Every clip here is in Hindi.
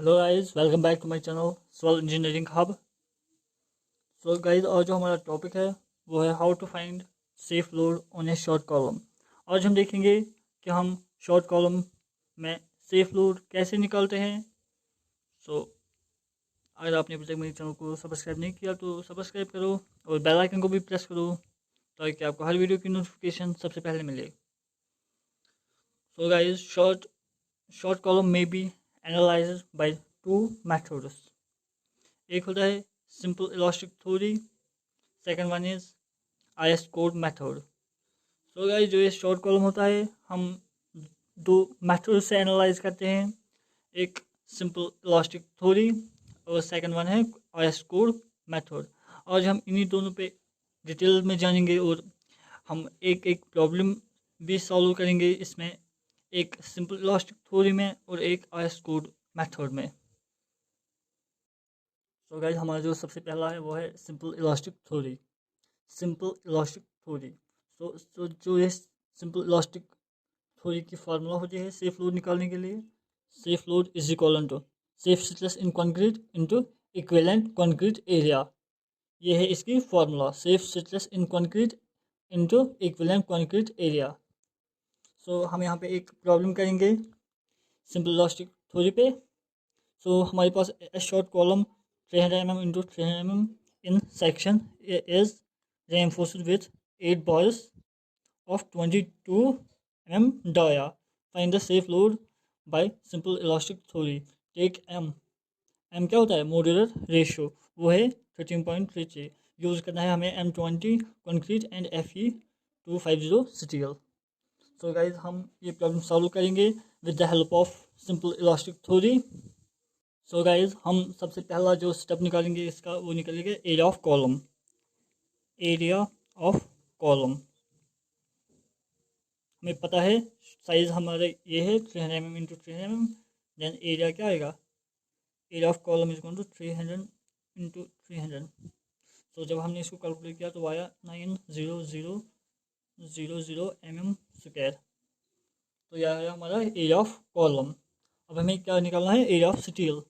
Hello guys, welcome back to my channel solve engineering hub. So guys, और जो हमारा टॉपिक है वो है how to find safe load on a short column. आज हम देखेंगे कि हम शॉर्ट कॉलम में सेफ लोड कैसे निकालते हैं। सो अगर आपने अभी तक मेरे चैनल को सब्सक्राइब नहीं किया तो सब्सक्राइब करो और बेल आइकन को भी प्रेस करो ताकि आपको हर वीडियो की नोटिफिकेशन सबसे पहले मिले। सो गाइस, शॉर्ट कॉलम में be analysed by two methods. एक होता है simple elastic theory, second one is IS code method. So guys, जो ये शॉर्ट कॉलम होता है हम दो मेथड से एनालाइज करते हैं, एक सिंपल इलास्टिक थ्योरी और सेकंड वन है आईएस कोड मेथड। आज हम इन्हीं दोनों पे डिटेल में जानेंगे और हम एक एक प्रॉब्लम भी सॉल्व करेंगे इसमें, एक सिंपल इलास्टिक थ्योरी में और एक आईएस कोड मेथड में। सो गाइस, हमारा जो सबसे पहला है वो है simple elastic theory. Simple elastic theory so जो ये सिंपल इलास्टिक थ्योरी की फार्मूला होती है सेफ लोड निकालने के लिए, safe load is equal to safe stress in concrete into equivalent concrete area. ये है इसकी formula, safe stress in concrete into equivalent concrete area. So हम यहाँ पे एक प्रॉब्लम करेंगे सिंपल इलास्टिक थ्योरी पे। सो हमारे पास a short column 300 mm into 300 mm in section is reinforced with 8 bars of 22 mm dia. Find the safe load by simple elastic theory. Take M. M क्या होता है? मॉड्यूलर रेशियो, वो है 13.33। यूज़ करना है हमें M20 concrete and FE 250 steel. So guys, हम ये प्रॉब्लम सॉल्व करेंगे with the help of simple elastic theory. So guys, हम सबसे पहला जो स्टेप निकालेंगे इसका वो निकालेंगे area of column. Area of column हमें पता है साइज हमारा ये है 300 mm into 300 mm। Then area क्या आएगा? Area of column is equal to 300 into 300। So जब हमने इसको कैलकुलेट किया तो आया 90000 mm स्क्वायर। तो यह है हमारा एरिया ऑफ कॉलम। अब हमें क्या निकालना है? Area of steel.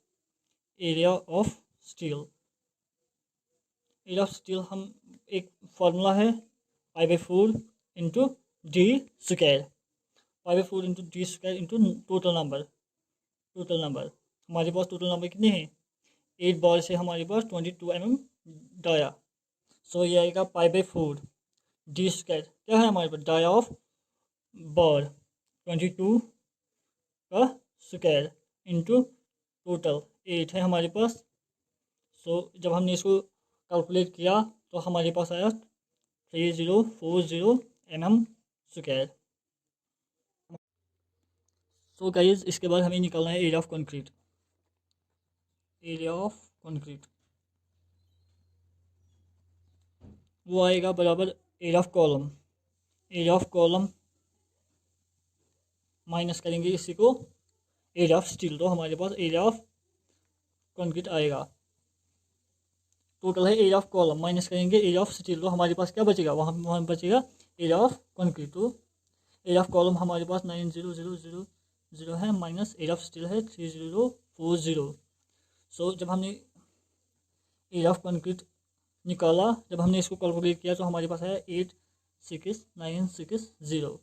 Area of steel, area of steel हम एक फार्मूला है π/4 into D square. π/4 into D square into total number. हमारे पास टोटल नंबर कितने हैं? 8 बार से हमारे पास 22 mm डाया। सो ये आएगा π/4 डी स्क्वायर। क्या है हमारे पास? डाया ऑफ बार 22 का स्क्वायर इंटू टोटल 8 है हमारे पास। सो जब हमने इसको कैलकुलेट किया तो हमारे पास आया 3040 mm स्क्वायर। सो गाइस, इसके बाद हमें निकालना है area of concrete. Area of concrete वो आएगा बराबर area of column. Area of column minus करेंगे इसी को एरिया ऑफ स्टील, तो हमारे पास एरिया ऑफ कंक्रीट आएगा। टोटल है एरिया ऑफ कॉलम माइनस करेंगे एरिया ऑफ स्टील, तो हमारे पास क्या बचेगा? वहाँ बचेगा एरिया ऑफ कंक्रीट। तो एरिया ऑफ कॉलम हमारे पास 90000 है, माइनस एरिया ऑफ स्टील है 3040। सो जब हमने एरिया ऑफ कंक्रीट निकाला, जब हमने इसको कैलकुलेट किया तो हमारे पास आया 86960।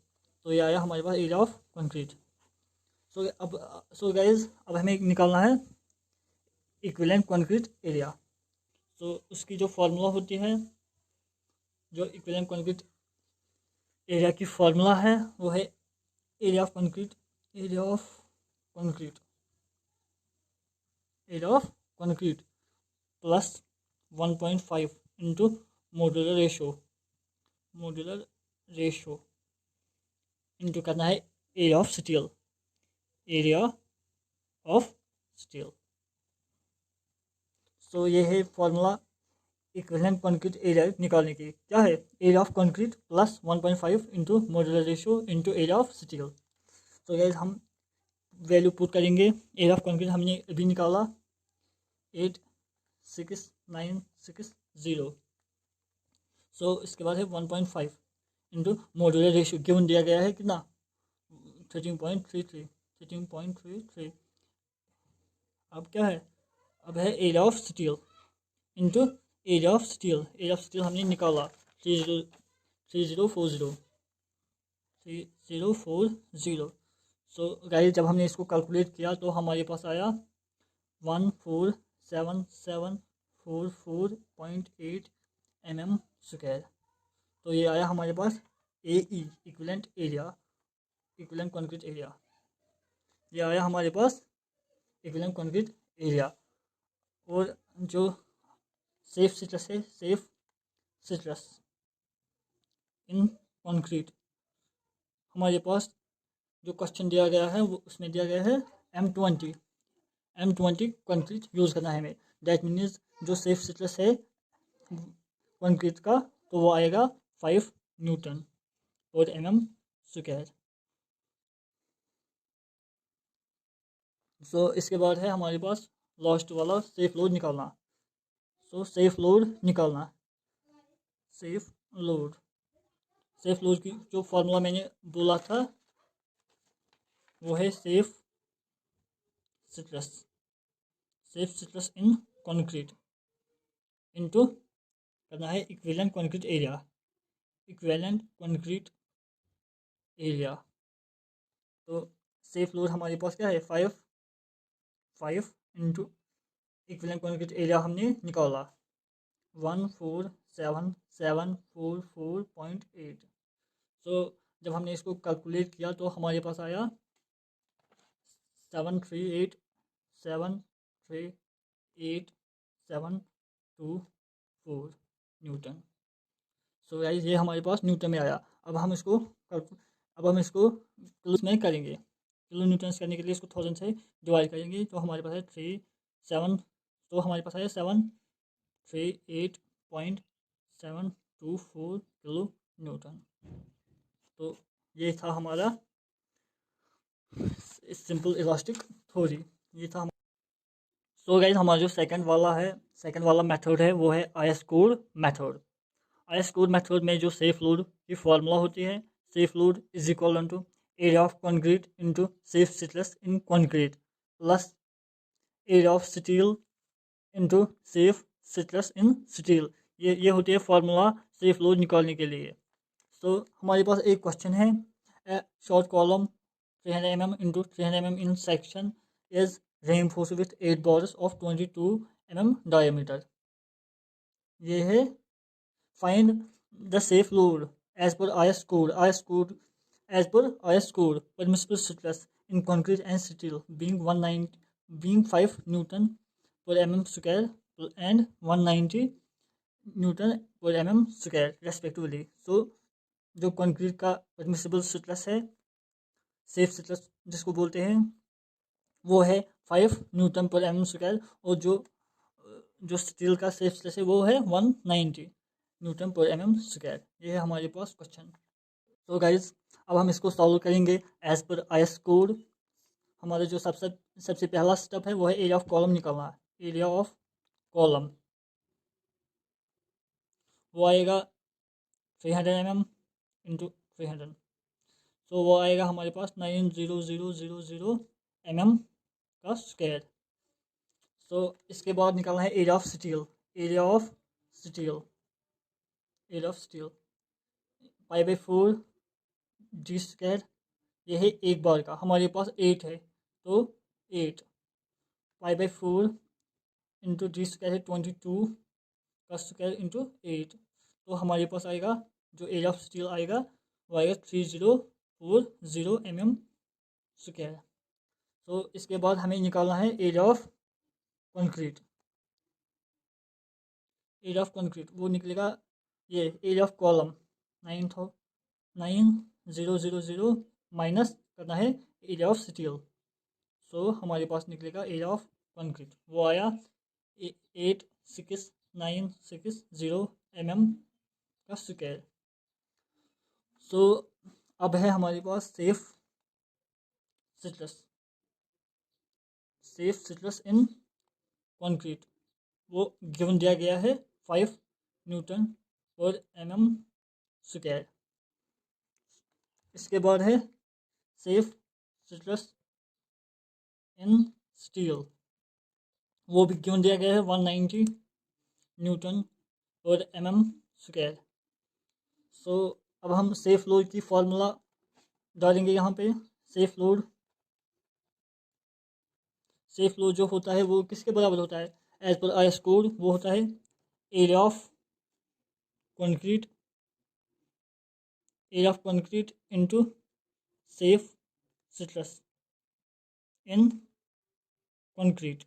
तो ये आया हमारे पास area of concrete. So guys, अब हमें निकालना है इक्विवेलेंट कंक्रीट एरिया। तो उसकी जो फार्मूला होती है, जो इक्विवेलेंट कंक्रीट एरिया की फार्मूला है वो है area of concrete plus 1.5 into modular ratio into करना है एरिया ऑफ स्टील। सो ये है फॉर्मूला इक्विवेलेंट कंक्रीट एरिया निकालने की। क्या है? Area of concrete plus 1.5 into modular ratio into area of steel. तो गाइस, हम वैल्यू पुट करेंगे। एरिया ऑफ कंक्रीट हमने अभी निकाला 86960। सो इसके बाद है 1.5 इंटू मॉड्यूलर रेशियो गिवन दिया गया है कितना? 13.33। अब क्या है, अब है area of steel into area of steel. Area of steel हमने निकाला 3040। सो गाइस जब हमने इसको कैलकुलेट किया तो हमारे पास आया 14774.8 mm²। तो ये आया हमारे पास AE equivalent area, equivalent concrete area. ये आया हमारे पास इक्विवेलेंट कंक्रीट एरिया। और जो सेफ स्टिटस है, सेफ स्टिटस इन कंक्रीट, हमारे पास जो क्वेश्चन दिया गया है वो उसमें दिया गया है M20 कंक्रीट यूज़ करना है हमें। दैट मीन्स जो सेफ स्टिटस है कंक्रीट का तो वो आएगा 5 न्यूटन और mm²। सो इसके बाद है हमारे पास लास्ट वाला सेफ लोड निकालना। सो सेफ लोड निकालना, सेफ लोड की जो फार्मूला मैंने बोला था वो है safe stress in concrete into करना है इक्विवेलेंट कंक्रीट एरिया, तो सेफ लोड हमारे पास क्या है 5 इंटू इक्विवेलेंट कंक्रीट एरिया हमने निकाला 14774.8। सो जब हमने इसको कैलकुलेट किया तो हमारे पास आया 738.724 न्यूटन। सो गाइस ये हमारे पास न्यूटन में आया। अब हम इसको किलो में करेंगे। किलो न्यूटन करने के लिए इसको 1000 से डिवाइड करेंगे तो हमारे पास है 37, तो हमारे पास है 738.724 किलो न्यूटन। तो ये था हमारा सिंपल इलास्टिक थ्योरी, ये था। सो गाइस हमारा जो सेकंड वाला मेथड है वो है IS code method. IS code method में जो सेफ लोड की फार्मूला होती है, safe load is equal to area of concrete into safe stress in concrete plus area of steel into safe stress in steel. ये होती है फार्मूला सेफ लोड निकालने के लिए। सो हमारे पास एक क्वेश्चन है, short column 300 mm into 300 mm in section is reinforced with 8 bars of 22 mm diameter। ये है find the safe load as per IS code permissible stress in concrete and steel being 5 Newton per mm² and 190 Newton per mm² respectively। So जो कंक्रीट का परमिसिबल स्ट्रेस है, सेफ स्ट्रेस जिसको बोलते हैं, वो है 5 न्यूटन पर mm², और जो स्टील का सेफ स्ट्रेस है वो है 190 न्यूटन पर mm²। ये है हमारे पास क्वेश्चन। तो गाइज अब हम इसको सॉल्व करेंगे एज पर आईएस कोड। हमारा जो सबसे पहला स्टेप है वो है एरिया ऑफ कॉलम निकालना। एरिया ऑफ कॉलम वो आएगा 300 mm इंटू 300, तो वो आएगा हमारे पास 90000 mm का स्क्वायर। सो इसके बाद निकालना है एरिया ऑफ स्टील। पाई/4 g²। ये है एक बार का, हमारे पास 8 है तो 8 पाई/4 इंटू g² है 22 का स्क्वायर इंटू 8। तो हमारे पास आएगा जो एरिया ऑफ स्टील आएगा वो आएगा 3040 mm²। तो इसके बाद हमें निकालना है एरिया ऑफ कंक्रीट। वो निकलेगा ये एरिया ऑफ कॉलम 9000 माइनस करना है एरिया ऑफ स्टील। सो हमारे पास निकलेगा एरिया ऑफ कंक्रीट, वो आया 86960 का स्क्वायर। सो अब है हमारे पास सेफ स्टिटस इन कंक्रीट। वो गिवन दिया गया है 5 न्यूटन पर mm²। इसके बाद है सेफ स्टिटस इन स्टील। वो भी गिवन दिया गया है 190 न्यूटन और mm²। सो अब हम सेफ लोड की फॉर्मूला डालेंगे यहाँ पे। सेफ लोड जो होता है वो किसके बराबर होता है? एज पर IS कोड वो होता है area of concrete into safe stress in concrete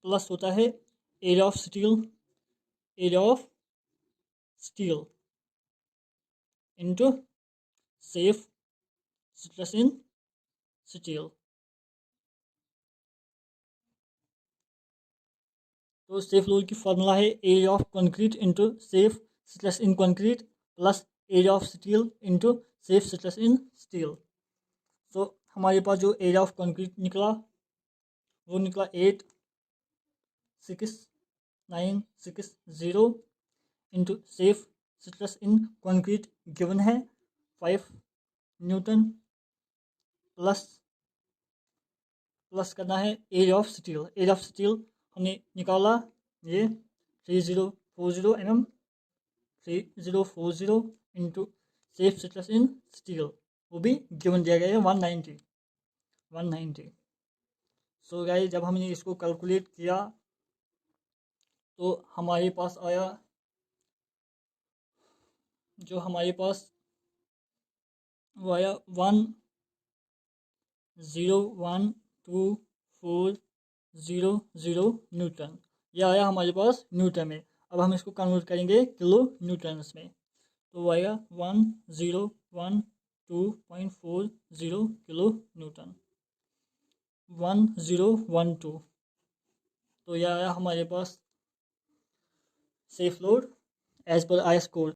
plus होता है area of steel into safe stress in steel. तो सेफ लोड की फॉर्मूला है area of concrete into safe stress in concrete plus area of steel into safe stress in steel. तो हमारे पास जो एरिया ऑफ कंक्रीट निकला वो निकला 86960 into safe stress in concrete given है 5 न्यूटन प्लस करना है एरिया ऑफ स्टील हमने निकाला ये 3040 mm 3040 इंटू सेफ स्ट्रेस इन स्टील वो भी गिवन दिया गया है 190। सो गाइस जब हमने इसको कैलकुलेट किया तो हमारे पास आया जो हमारे पास वो आया 1012400 न्यूटन। यह आया हमारे पास न्यूटन में। अब हम इसको कन्वर्ट करेंगे किलो न्यूटन्स में तो वो आएगा 1012.40 किलो न्यूटन 1012। तो यह आया हमारे पास सेफ लोड एज पर IS कोड।